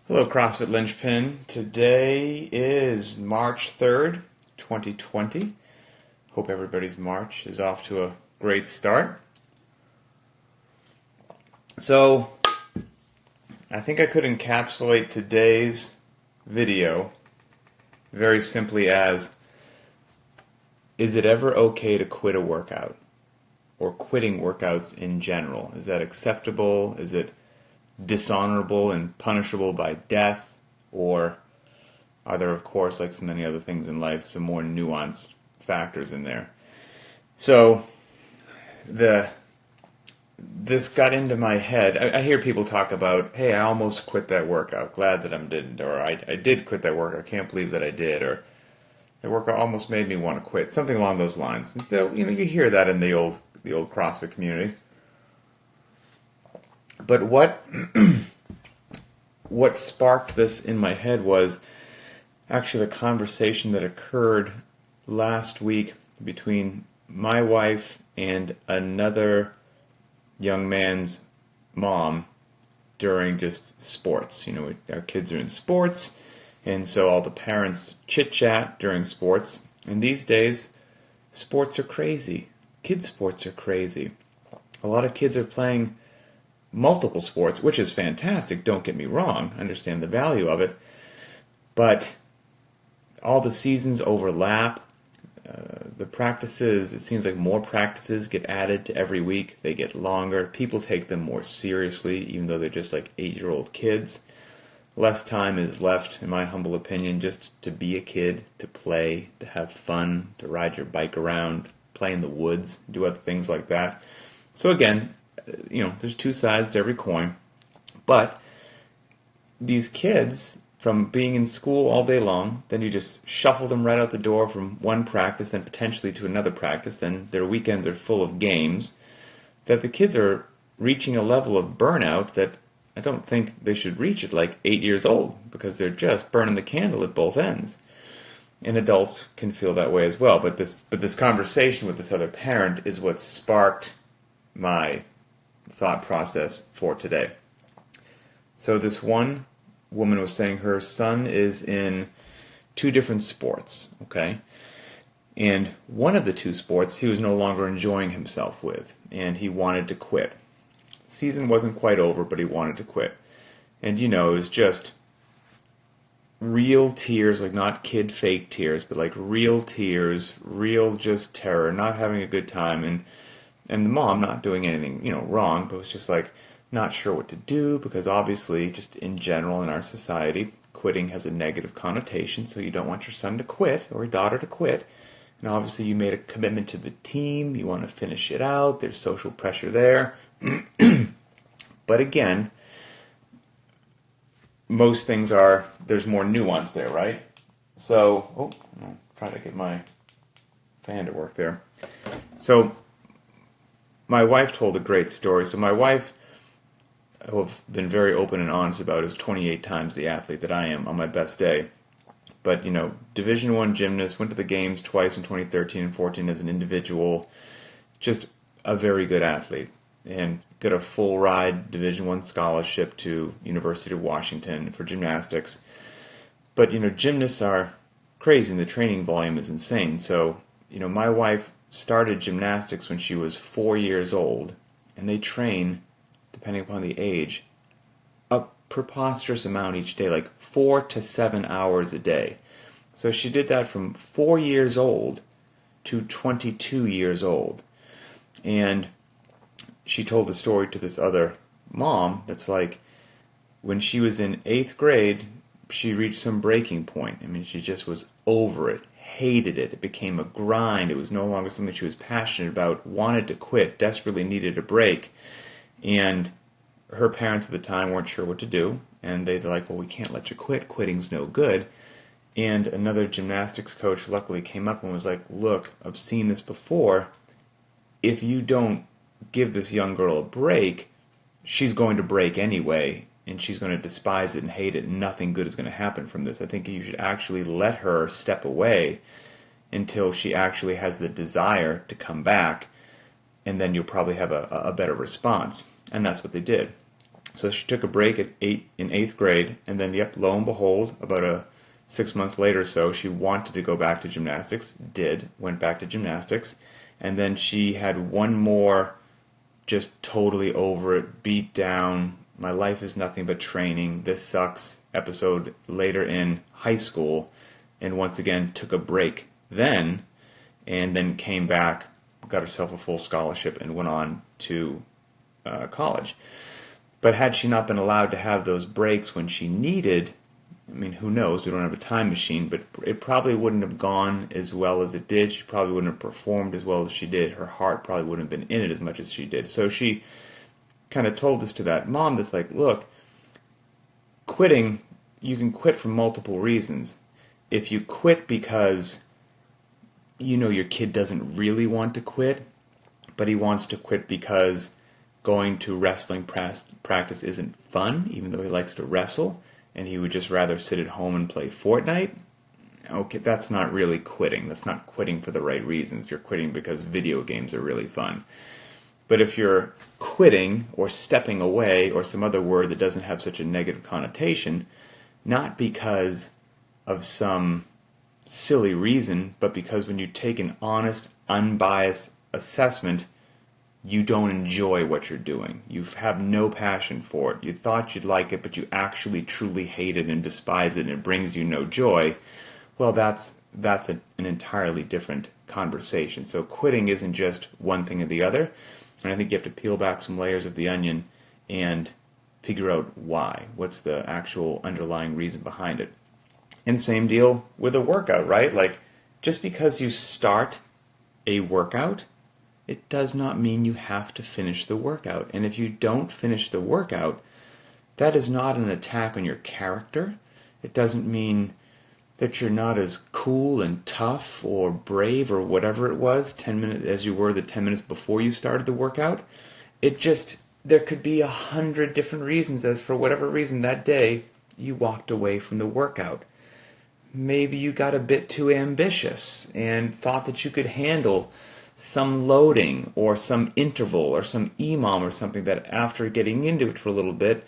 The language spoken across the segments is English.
Hello, CrossFit Linchpin. Today is March 3rd, 2020. Hope everybody's March is off to a great start. So, I think I could encapsulate today's video very simply as, is it ever okay to quit a workout? Or quitting workouts in general? Is that acceptable? Is it dishonorable and punishable by death? Or are there, of course, like so many other things in life, some more nuanced factors in there? So, this got into my head. I hear people talk about, hey, I almost quit that workout. Glad that I didn't. Or I did quit that workout. Can't believe that I did. Or that workout almost made me want to quit. Something along those lines. And so, you hear that in the old CrossFit community. But what sparked this in my head was actually the conversation that occurred last week between my wife and another young man's mom during just sports. Our kids are in sports, and so all the parents chit-chat during sports. And these days, sports are crazy. Kids' sports are crazy. A lot of kids are playing multiple sports, which is fantastic, don't get me wrong. I understand the value of it. But all the seasons overlap. The practices, it seems like more practices get added to every week. They get longer. People take them more seriously, even though they're just like 8-year-old kids. Less time is left, in my humble opinion, just to be a kid, to play, to have fun, to ride your bike around, play in the woods, do other things like that. So again, there's two sides to every coin. But these kids, from being in school all day long, then you just shuffle them right out the door from one practice, then potentially to another practice, then their weekends are full of games, that the kids are reaching a level of burnout that I don't think they should reach at like 8 years old, because they're just burning the candle at both ends. And adults can feel that way as well. But this conversation with this other parent is what sparked my thought process for today. So this one woman was saying her son is in 2 different sports, okay? And one of the 2 sports he was no longer enjoying himself with, and he wanted to quit. Season wasn't quite over, but he wanted to quit. And it was just real tears, like not kid fake tears, but like real tears, real just terror, not having a good time, and the mom not doing anything, wrong, but was just like not sure what to do, because obviously just in general in our society, quitting has a negative connotation, so you don't want your son to quit or your daughter to quit. And obviously you made a commitment to the team, you want to finish it out, there's social pressure there. But again, most things there's more nuance there, right? So, I'll try to get my fan to work there. So, my wife told a great story. So my wife, who I've been very open and honest about, is 28 times the athlete that I am on my best day. But, Division I gymnast, went to the games twice in 2013 and 14 as an individual. Just a very good athlete. And got a full ride Division I scholarship to University of Washington for gymnastics. But, gymnasts are crazy and the training volume is insane. So, my wife started gymnastics when she was 4 years old, and they train, depending upon the age, a preposterous amount each day, like 4 to 7 hours a day. So she did that from 4 years old to 22 years old. And she told the story to this other mom that's like, when she was in 8th grade, she reached some breaking point. I mean, she just was over it, hated it. It became a grind. It was no longer something she was passionate about, wanted to quit, desperately needed a break. And her parents at the time weren't sure what to do. And they're like, well, we can't let you quit. Quitting's no good. And another gymnastics coach luckily came up and was like, look, I've seen this before. If you don't give this young girl a break, she's going to break anyway, and she's going to despise it and hate it, and nothing good is going to happen from this. I think you should actually let her step away until she actually has the desire to come back, and then you'll probably have a better response. And that's what they did. So she took a break in eighth grade, and then, yep, lo and behold, about 6 months later or so, she wanted to go back to gymnastics, went back to gymnastics, and then she had one more just totally over it, beat down, my life is nothing but training, this sucks episode later in high school, and once again took a break then, and then came back, got herself a full scholarship, and went on to college. But had she not been allowed to have those breaks when she needed, I mean, who knows, we don't have a time machine, but it probably wouldn't have gone as well as it did. She probably wouldn't have performed as well as she did. Her heart probably wouldn't have been in it as much as she did. So she kind of told this to that mom that's like, look, quitting, you can quit for multiple reasons. If you quit because you know your kid doesn't really want to quit, but he wants to quit because going to wrestling practice isn't fun, even though he likes to wrestle, and he would just rather sit at home and play Fortnite, okay, that's not really quitting. That's not quitting for the right reasons. You're quitting because video games are really fun. But if you're quitting or stepping away or some other word that doesn't have such a negative connotation, not because of some silly reason, but because when you take an honest, unbiased assessment, you don't enjoy what you're doing. You have no passion for it. You thought you'd like it, but you actually truly hate it and despise it, and it brings you no joy. Well, that's an entirely different conversation. So quitting isn't just one thing or the other. And I think you have to peel back some layers of the onion and figure out why. What's the actual underlying reason behind it? And same deal with a workout, right? Like, just because you start a workout, it does not mean you have to finish the workout. And if you don't finish the workout, that is not an attack on your character. It doesn't mean that you're not as cool and tough or brave or whatever it was 10 minutes as you were the 10 minutes before you started the workout. It just, there could be 100 different reasons as for whatever reason that day you walked away from the workout. Maybe you got a bit too ambitious and thought that you could handle some loading or some interval or some EMOM or something that after getting into it for a little bit,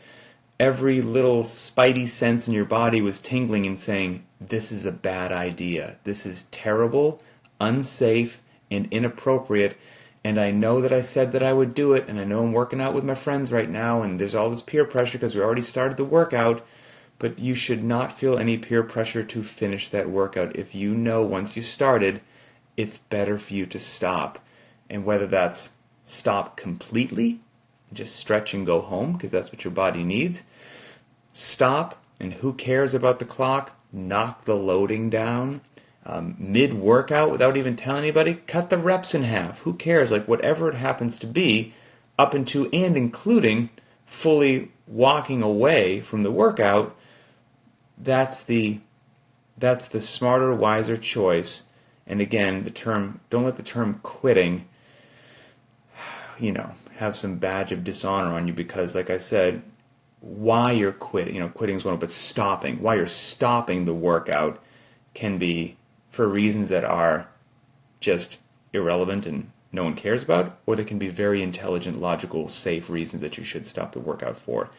every little spidey sense in your body was tingling and saying, this is a bad idea. This is terrible, unsafe, and inappropriate. And I know that I said that I would do it, and I know I'm working out with my friends right now, and there's all this peer pressure because we already started the workout, but you should not feel any peer pressure to finish that workout. If you know once you started, it's better for you to stop. And whether that's stop completely, just stretch and go home because that's what your body needs. Stop, and who cares about the clock? Knock the loading down. Mid-workout, without even telling anybody, cut the reps in half. Who cares? Like, whatever it happens to be, up into and including fully walking away from the workout, that's the smarter, wiser choice. And again, don't let the term quitting, have some badge of dishonor on you because, like I said, why you're quitting, quitting is one, but why you're stopping the workout can be for reasons that are just irrelevant and no one cares about, or they can be very intelligent, logical, safe reasons that you should stop the workout for.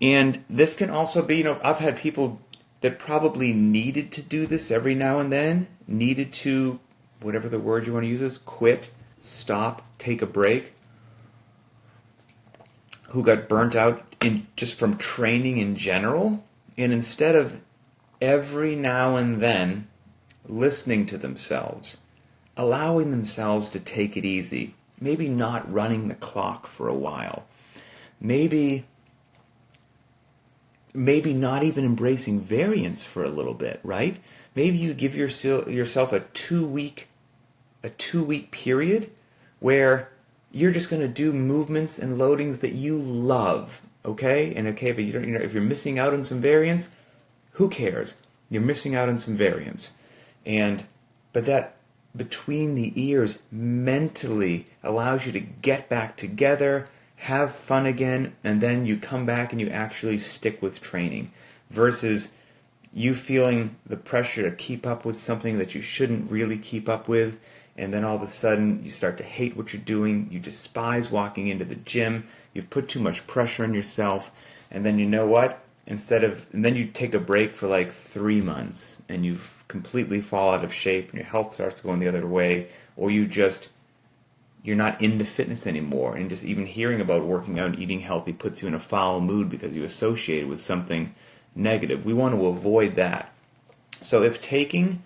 And this can also be, I've had people that probably needed to do this every now and then, needed to, whatever the word you want to use is, quit, stop, take a break, who got burnt out just from training in general, and instead of every now and then listening to themselves, allowing themselves to take it easy, maybe not running the clock for a while, maybe not even embracing variance for a little bit, right? Maybe you give yourself a 2-week period where you're just going to do movements and loadings that you love, okay? And okay, but if you're missing out on some variance, who cares? You're missing out on some variance. But that between the ears mentally allows you to get back together, have fun again, and then you come back and you actually stick with training versus you feeling the pressure to keep up with something that you shouldn't really keep up with and then all of a sudden you start to hate what you're doing, you despise walking into the gym, you've put too much pressure on yourself, and then you know what? And then you take a break for like 3 months, and you completely fall out of shape, and your health starts going the other way, or you're not into fitness anymore, and just even hearing about working out and eating healthy puts you in a foul mood because you associate it with something negative. We want to avoid that. So if taking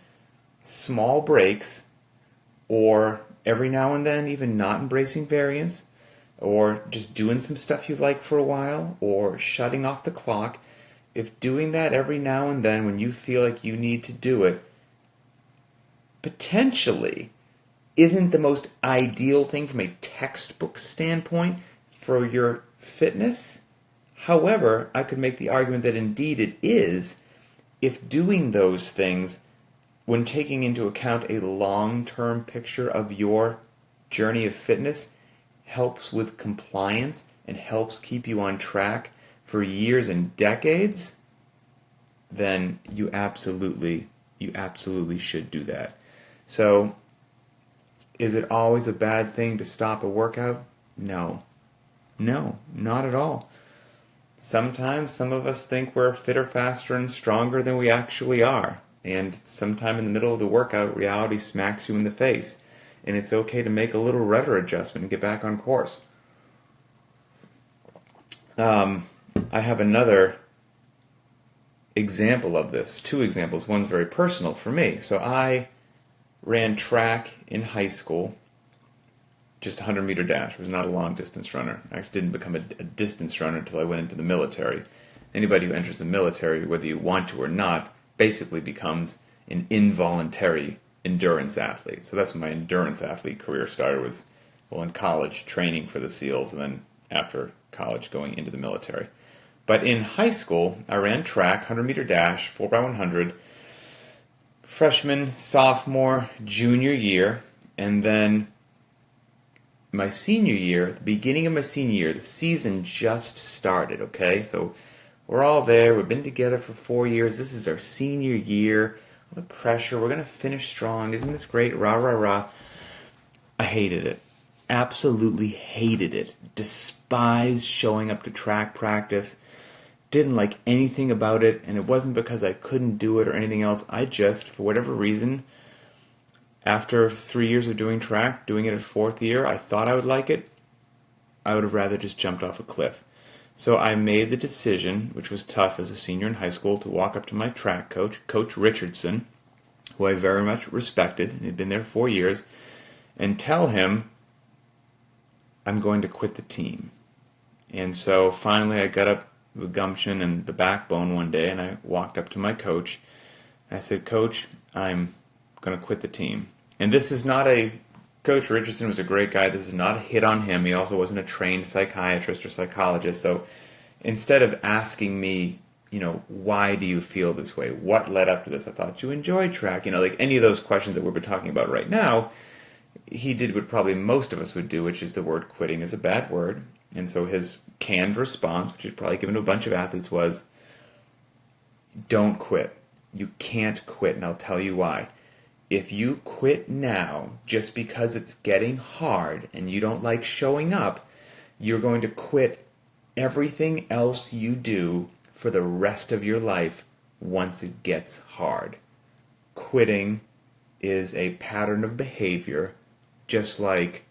small breaks, or every now and then even not embracing variance, or just doing some stuff you like for a while, or shutting off the clock, if doing that every now and then when you feel like you need to do it, potentially isn't the most ideal thing from a textbook standpoint for your fitness. However, I could make the argument that indeed it is, if doing those things, when taking into account a long-term picture of your journey of fitness, helps with compliance and helps keep you on track for years and decades, then you absolutely should do that. So, is it always a bad thing to stop a workout? No, not at all. Sometimes some of us think we're fitter, faster, and stronger than we actually are. And sometime in the middle of the workout, reality smacks you in the face. And it's okay to make a little rudder adjustment and get back on course. I have another example of this. 2 examples. One's very personal for me. So I ran track in high school, just a 100-meter dash. I was not a long-distance runner. I actually didn't become a distance runner until I went into the military. Anybody who enters the military, whether you want to or not, basically becomes an involuntary endurance athlete. So that's when my endurance athlete career started, was, well, in college, training for the SEALs, and then after college, going into the military. But in high school, I ran track, 100-meter dash, 4x100, freshman, sophomore, junior year, and then my senior year, the beginning of my senior year, the season just started, okay? So we're all there. We've been together for 4 years. This is our senior year. All the pressure. We're going to finish strong. Isn't this great? Rah, rah, rah. I hated it. Absolutely hated it. Despised showing up to track practice. Didn't like anything about it, and it wasn't because I couldn't do it or anything else. I just, for whatever reason, after 3 years of doing track, doing it at 4th year, I thought I would like it. I would have rather just jumped off a cliff. So I made the decision, which was tough as a senior in high school, to walk up to my track coach, Coach Richardson, who I very much respected, and he'd been there 4 years, and tell him I'm going to quit the team. And so finally I got up the gumption and the backbone one day, and I walked up to my coach. I said, Coach, I'm going to quit the team. And this is not Coach Richardson was a great guy. This is not a hit on him. He also wasn't a trained psychiatrist or psychologist. So instead of asking me, why do you feel this way? What led up to this? I thought you enjoyed track. Like any of those questions that we've been talking about right now, he did what probably most of us would do, which is the word quitting is a bad word. And so his canned response, which he's probably given to a bunch of athletes, was, don't quit. You can't quit, and I'll tell you why. If you quit now just because it's getting hard and you don't like showing up, you're going to quit everything else you do for the rest of your life once it gets hard. Quitting is a pattern of behavior, just like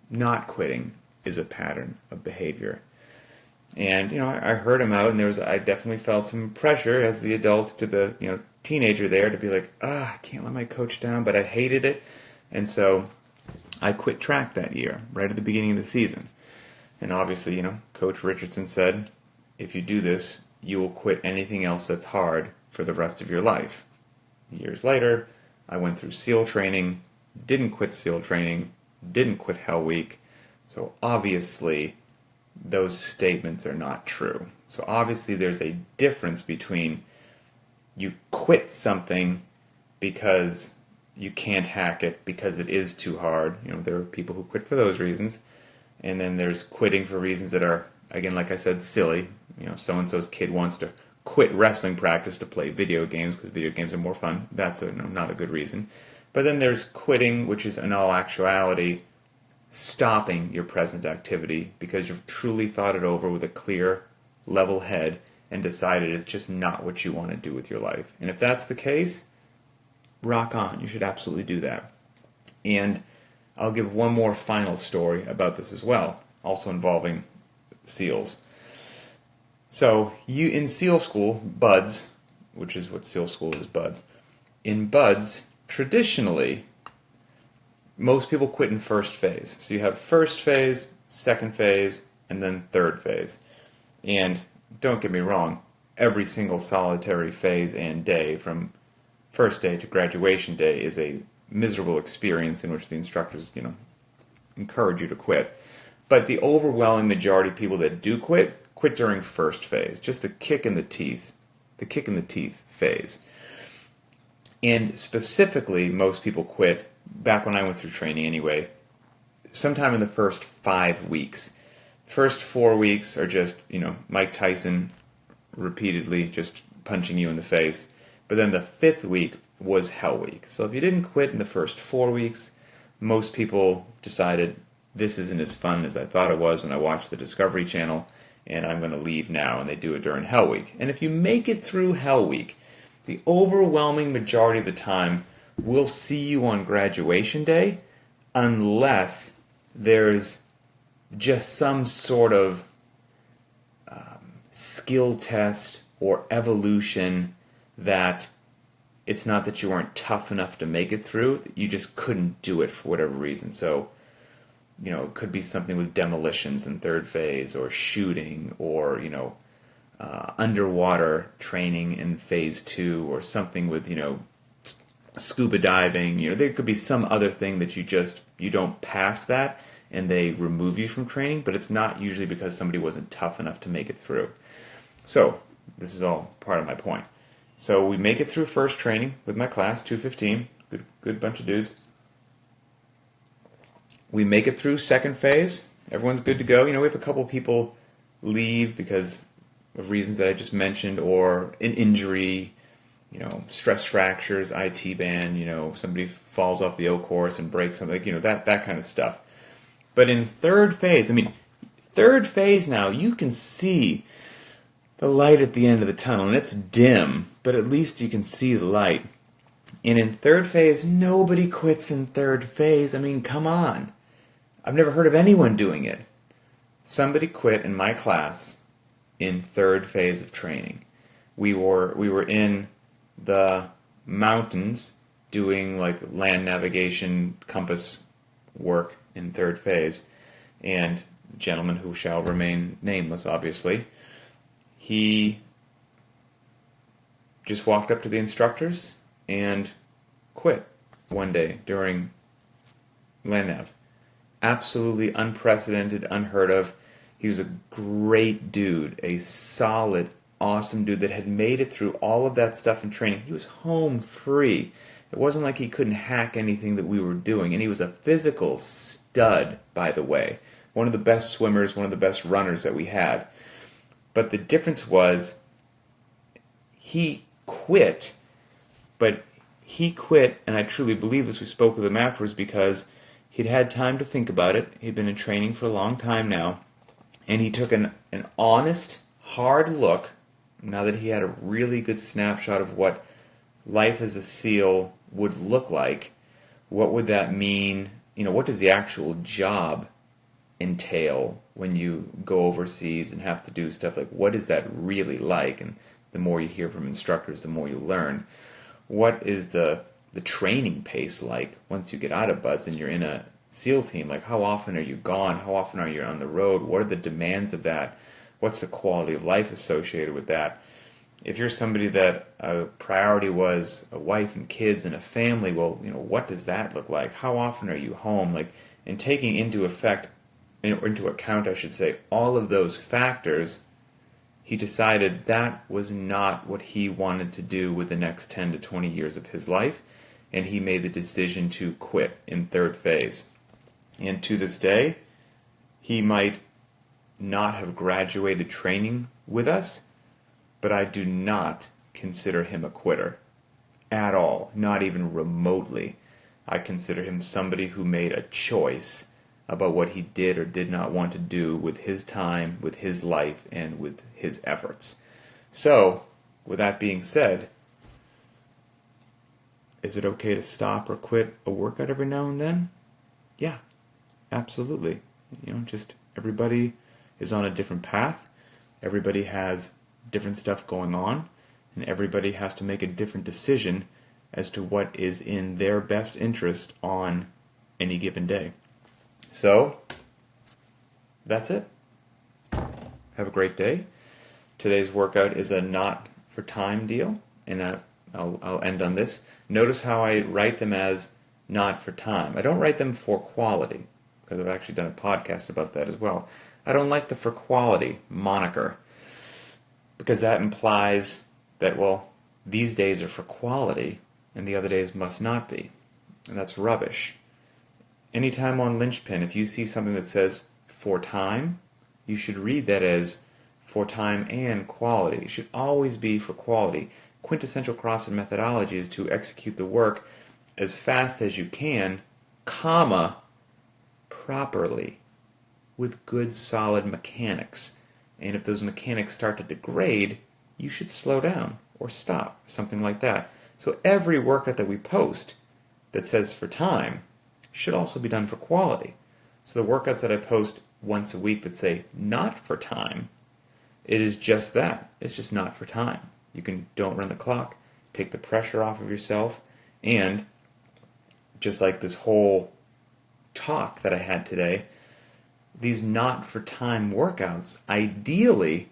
not quitting is a pattern of behavior. And, I heard him out, and I definitely felt some pressure as the adult to the, teenager there to be like, I can't let my coach down, but I hated it. And so I quit track that year, right at the beginning of the season. And obviously, Coach Richardson said, if you do this, you will quit anything else that's hard for the rest of your life. Years later, I went through SEAL training, didn't quit SEAL training, didn't quit Hell Week. So obviously, those statements are not true. So obviously, there's a difference between you quit something because you can't hack it, because it is too hard. There are people who quit for those reasons. And then there's quitting for reasons that are, again, like I said, silly. So-and-so's kid wants to quit wrestling practice to play video games because video games are more fun. That's not a good reason. But then there's quitting, which is in all actuality stopping your present activity because you've truly thought it over with a clear, level head and decided it's just not what you want to do with your life. And if that's the case, rock on. You should absolutely do that. And I'll give one more final story about this as well, also involving SEALs. So in SEAL school, BUDS, which is what SEAL school is, BUDS. In BUDS, traditionally, most people quit in first phase. So you have first phase, second phase, and then third phase. And don't get me wrong, every single solitary phase and day from first day to graduation day is a miserable experience in which the instructors, encourage you to quit. But the overwhelming majority of people that do quit during first phase, just the kick in the teeth phase. And specifically, most people quit, back when I went through training anyway, sometime in the first 5 weeks. First 4 weeks are just, Mike Tyson repeatedly just punching you in the face. But then the 5th week was hell week. So if you didn't quit in the first 4 weeks, most people decided this isn't as fun as I thought it was when I watched the Discovery Channel, and I'm going to leave now, and they do it during hell week. And if you make it through hell week, the overwhelming majority of the time will see you on graduation day unless there's just some sort of skill test or evolution that it's not that you weren't tough enough to make it through, you just couldn't do it for whatever reason. So, it could be something with demolitions in third phase, or shooting, or, underwater training in phase 2, or something with, scuba diving. There could be some other thing that you don't pass that, and they remove you from training, but it's not usually because somebody wasn't tough enough to make it through. So, this is all part of my point. So we make it through first training with my class, 215, good bunch of dudes. We make it through second phase. Everyone's good to go. We have a couple people leave because of reasons that I just mentioned, or an injury, stress fractures, IT band, somebody falls off the O course and breaks something, that kind of stuff. But in third phase now, you can see the light at the end of the tunnel, and it's dim, but at least you can see the light. And in third phase, nobody quits in third phase. Come on. I've never heard of anyone doing it. Somebody quit in my class in third phase of training. We were in the mountains doing land navigation, compass work in third phase, and a gentleman who shall remain nameless, obviously, he just walked up to the instructors and quit one day during land nav. Absolutely unprecedented, unheard of. He was a great dude, a solid, awesome dude that had made it through all of that stuff in training. He was home free. It wasn't like he couldn't hack anything that we were doing. And he was a physical stud, by the way. One of the best swimmers, one of the best runners that we had. But the difference was he quit, but he quit, and I truly believe this, we spoke with him afterwards, because he'd had time to think about it. He'd been in training for a long time now, and he took an honest, hard look, now that he had a really good snapshot of what life as a SEAL would look like. What would that mean? What does the actual job entail when you go overseas and have to do stuff? What is that really like? And the more you hear from instructors, the more you learn. What is the training pace like once you get out of BUDS and you're in a SEAL team? How often are you gone? How often are you on the road? What are the demands of that? What's the quality of life associated with that? If you're somebody that a priority was a wife and kids and a family, well, what does that look like? How often are you home? And taking into account, I should say, all of those factors, he decided that was not what he wanted to do with the next 10 to 20 years of his life, and he made the decision to quit in third phase. And to this day, he might not have graduated training with us, but I do not consider him a quitter at all, not even remotely. I consider him somebody who made a choice about what he did or did not want to do with his time, with his life, and with his efforts. So, with that being said, is it okay to stop or quit a workout every now and then? Yeah, absolutely. Just everybody is on a different path. Everybody has different stuff going on, and everybody has to make a different decision as to what is in their best interest on any given day. So, that's it. Have a great day. Today's workout is a not for time deal, and I'll end on this. Notice how I write them as not for time. I don't write them for quality, because I've actually done a podcast about that as well. I don't like the for quality moniker, because that implies that, well, these days are for quality, and the other days must not be. And that's rubbish. Anytime on Linchpin, if you see something that says for time, you should read that as for time and quality. It should always be for quality. Quintessential CrossFit methodology is to execute the work as fast as you can, comma, properly, with good solid mechanics. And if those mechanics start to degrade, you should slow down or stop, something like that. So every workout that we post that says for time should also be done for quality. So the workouts that I post once a week that say not for time, it is just that. It's just not for time. Don't run the clock, take the pressure off of yourself, and just like this whole talk that I had today, these not for time workouts ideally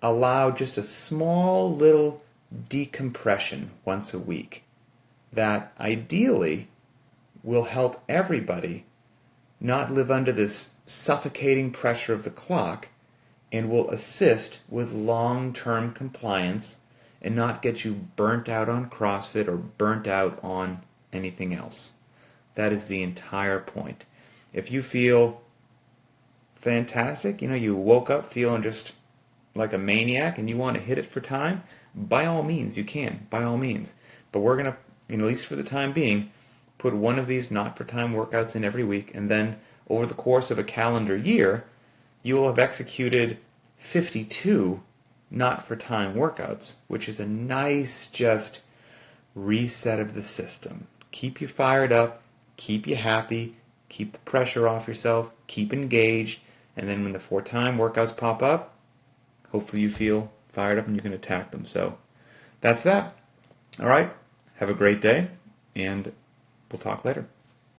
allow just a small little decompression once a week that ideally will help everybody not live under this suffocating pressure of the clock, and will assist with long-term compliance and not get you burnt out on CrossFit or burnt out on anything else. That is the entire point. If you feel fantastic, you woke up feeling just like a maniac and you want to hit it for time, by all means you can, by all means. But we're going to, at least for the time being, put one of these not-for-time workouts in every week, and then over the course of a calendar year, you will have executed 52 not-for-time workouts, which is a nice just reset of the system. Keep you fired up, keep you happy, keep the pressure off yourself, keep engaged, and then when the for-time workouts pop up, hopefully you feel fired up and you can attack them. So that's that. All right, have a great day, and we'll talk later.